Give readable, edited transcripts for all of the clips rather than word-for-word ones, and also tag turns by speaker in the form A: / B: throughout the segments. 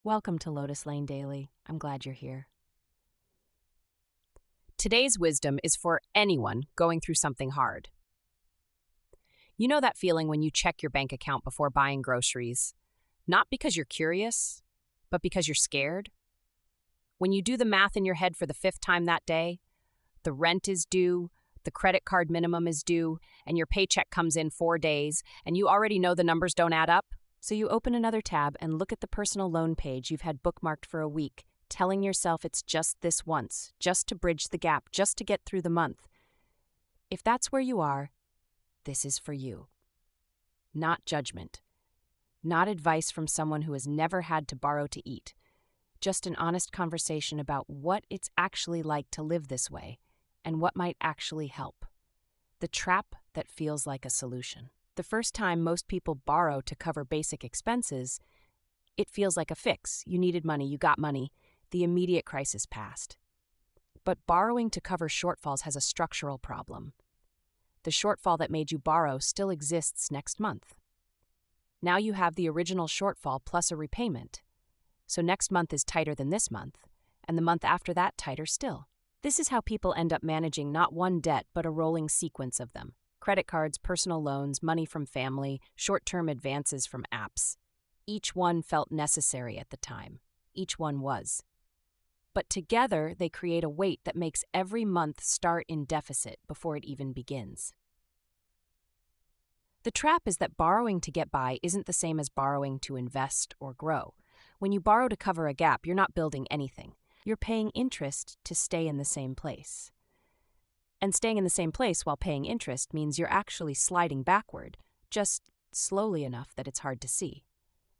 A: Welcome to Lotus Lane Daily. I'm glad you're here. Today's wisdom is for anyone going through something hard. You know that feeling when you check your bank account before buying groceries? Not because you're curious, but because you're scared? When you do the math in your head for the fifth time that day, the rent is due, the credit card minimum is due, and your paycheck comes in 4 days, and you already know the numbers don't add up? So you open another tab and look at the personal loan page you've had bookmarked for a week, telling yourself it's just this once, just to bridge the gap, just to get through the month. If that's where you are, this is for you. Not judgment. Not advice from someone who has never had to borrow to eat. Just an honest conversation about what it's actually like to live this way and what might actually help. The trap that feels like a solution. The first time most people borrow to cover basic expenses, it feels like a fix. You needed money, you got money. The immediate crisis passed. But borrowing to cover shortfalls has a structural problem. The shortfall that made you borrow still exists next month. Now you have the original shortfall plus a repayment. So next month is tighter than this month, and the month after that tighter still. This is how people end up managing not one debt, but a rolling sequence of them. Credit cards, personal loans, money from family, short-term advances from apps. Each one felt necessary at the time. Each one was. But together, they create a weight that makes every month start in deficit before it even begins. The trap is that borrowing to get by isn't the same as borrowing to invest or grow. When you borrow to cover a gap, you're not building anything. You're paying interest to stay in the same place. And staying in the same place while paying interest means you're actually sliding backward, just slowly enough that it's hard to see.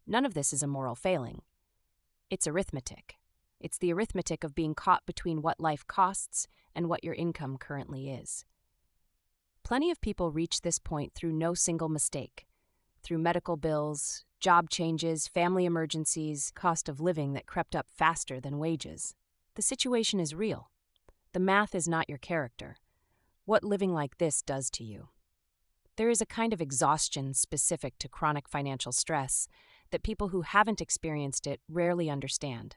A: None of this is a moral failing. It's arithmetic. It's the arithmetic of being caught between what life costs and what your income currently is. Plenty of people reach this point through no single mistake. Through medical bills, job changes, family emergencies, cost of living that crept up faster than wages. The situation is real. The math is not your character. What living like this does to you. There is a kind of exhaustion specific to chronic financial stress that people who haven't experienced it rarely understand.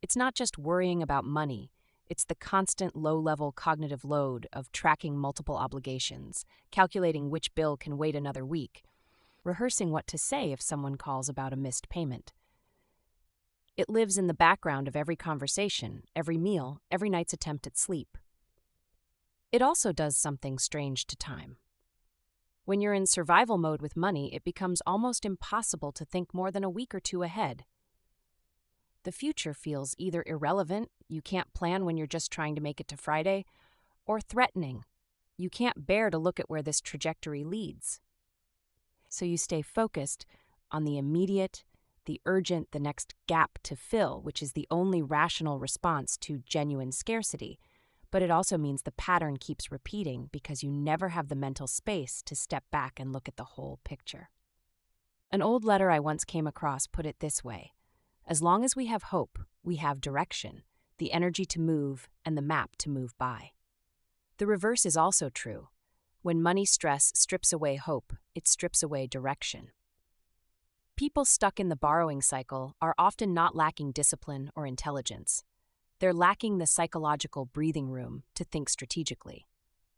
A: It's not just worrying about money. It's the constant low-level cognitive load of tracking multiple obligations, calculating which bill can wait another week, rehearsing what to say if someone calls about a missed payment. It lives in the background of every conversation, every meal, every night's attempt at sleep. It also does something strange to time. When you're in survival mode with money, it becomes almost impossible to think more than a week or two ahead. The future feels either irrelevant, you can't plan when you're just trying to make it to Friday, or threatening. You can't bear to look at where this trajectory leads. So you stay focused on the immediate, the urgent, the next gap to fill, which is the only rational response to genuine scarcity. But it also means the pattern keeps repeating because you never have the mental space to step back and look at the whole picture. An old letter I once came across put it this way: as long as we have hope, we have direction, the energy to move, and the map to move by. The reverse is also true. When money stress strips away hope, it strips away direction. People stuck in the borrowing cycle are often not lacking discipline or intelligence. They're lacking the psychological breathing room to think strategically.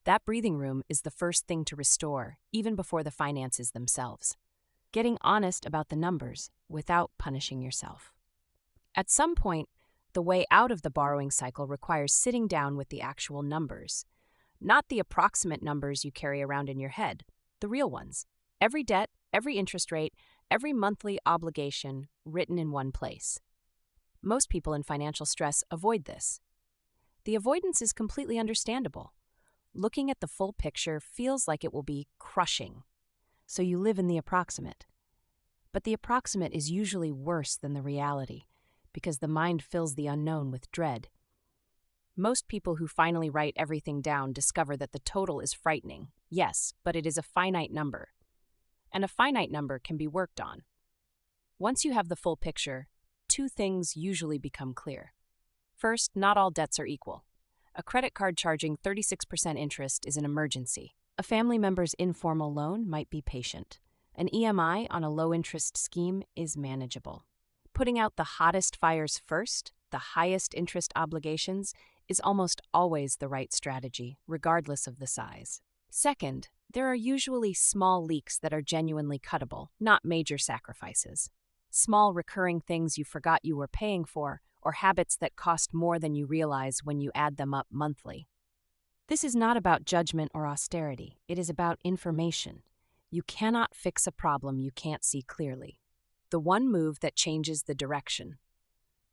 A: That breathing room is the first thing to restore, even before the finances themselves. Getting honest about the numbers without punishing yourself. At some point, the way out of the borrowing cycle requires sitting down with the actual numbers. Not the approximate numbers you carry around in your head, the real ones. Every debt, every interest rate, every monthly obligation written in one place. Most people in financial stress avoid this. The avoidance is completely understandable. Looking at the full picture feels like it will be crushing, so you live in the approximate. But the approximate is usually worse than the reality, because the mind fills the unknown with dread. Most people who finally write everything down discover that the total is frightening, yes, but it is a finite number. And a finite number can be worked on. Once you have the full picture, two things usually become clear. First, not all debts are equal. A credit card charging 36% interest is an emergency. A family member's informal loan might be patient. An EMI on a low-interest scheme is manageable. Putting out the hottest fires first, the highest interest obligations, is almost always the right strategy, regardless of the size. Second, there are usually small leaks that are genuinely cuttable, not major sacrifices. Small recurring things you forgot you were paying for, or habits that cost more than you realize when you add them up monthly. This is not about judgment or austerity, it is about information. You cannot fix a problem you can't see clearly. The one move that changes the direction.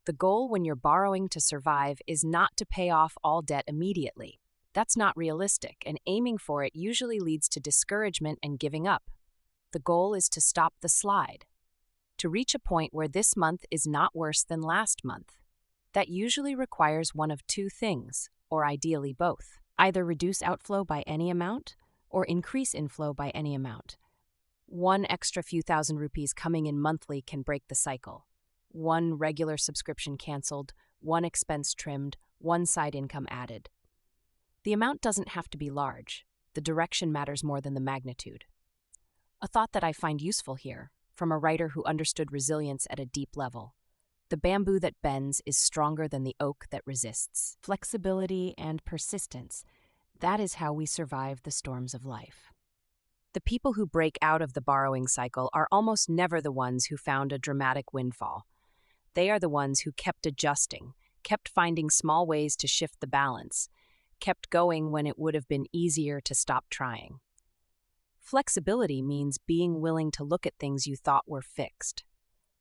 A: The goal when you're borrowing to survive is not to pay off all debt immediately. That's not realistic, and aiming for it usually leads to discouragement and giving up. The goal is to stop the slide, to reach a point where this month is not worse than last month. That usually requires one of two things, or ideally both. Either reduce outflow by any amount, or increase inflow by any amount. One extra few thousand rupees coming in monthly can break the cycle. One regular subscription canceled, one expense trimmed, one side income added. The amount doesn't have to be large. The direction matters more than the magnitude. A thought that I find useful here, from a writer who understood resilience at a deep level. The bamboo that bends is stronger than the oak that resists. Flexibility and persistence. That is how we survive the storms of life. The people who break out of the borrowing cycle are almost never the ones who found a dramatic windfall. They are the ones who kept adjusting, kept finding small ways to shift the balance, kept going when it would have been easier to stop trying. Flexibility means being willing to look at things you thought were fixed.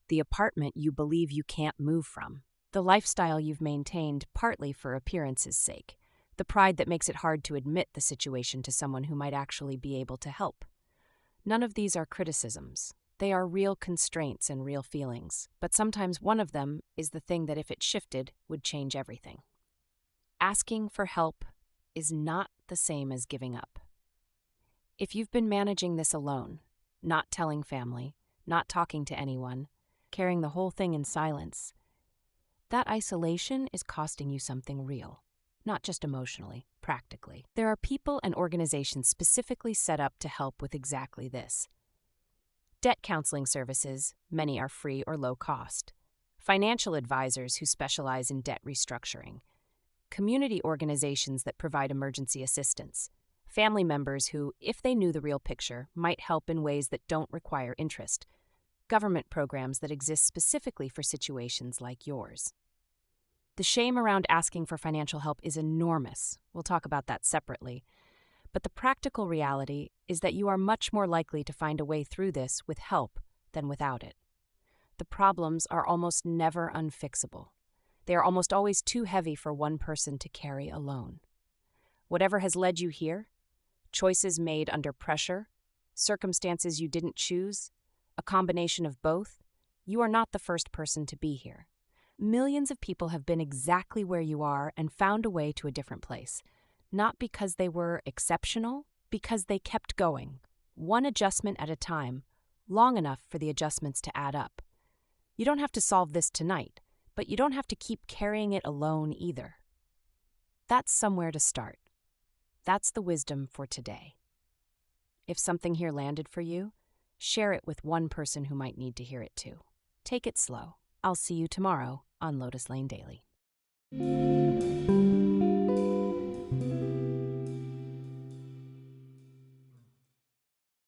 A: The apartment you believe you can't move from. The lifestyle you've maintained partly for appearance's sake. The pride that makes it hard to admit the situation to someone who might actually be able to help. None of these are criticisms. They are real constraints and real feelings, but sometimes one of them is the thing that if it shifted would change everything. Asking for help is not the same as giving up. If you've been managing this alone, not telling family, not talking to anyone, carrying the whole thing in silence, that isolation is costing you something real. Not just emotionally, practically. There are people and organizations specifically set up to help with exactly this. Debt counseling services, many are free or low cost. Financial advisors who specialize in debt restructuring. Community organizations that provide emergency assistance. Family members who, if they knew the real picture, might help in ways that don't require interest. Government programs that exist specifically for situations like yours. The shame around asking for financial help is enormous. We'll talk about that separately. But the practical reality is that you are much more likely to find a way through this with help than without it. The problems are almost never unfixable. They are almost always too heavy for one person to carry alone. Whatever has led you here, choices made under pressure, circumstances you didn't choose, a combination of both, you are not the first person to be here. Millions of people have been exactly where you are and found a way to a different place. Not because they were exceptional, because they kept going, one adjustment at a time, long enough for the adjustments to add up. You don't have to solve this tonight, but you don't have to keep carrying it alone either. That's somewhere to start. That's the wisdom for today. If something here landed for you, share it with one person who might need to hear it too. Take it slow. I'll see you tomorrow on Lotus Lane Daily.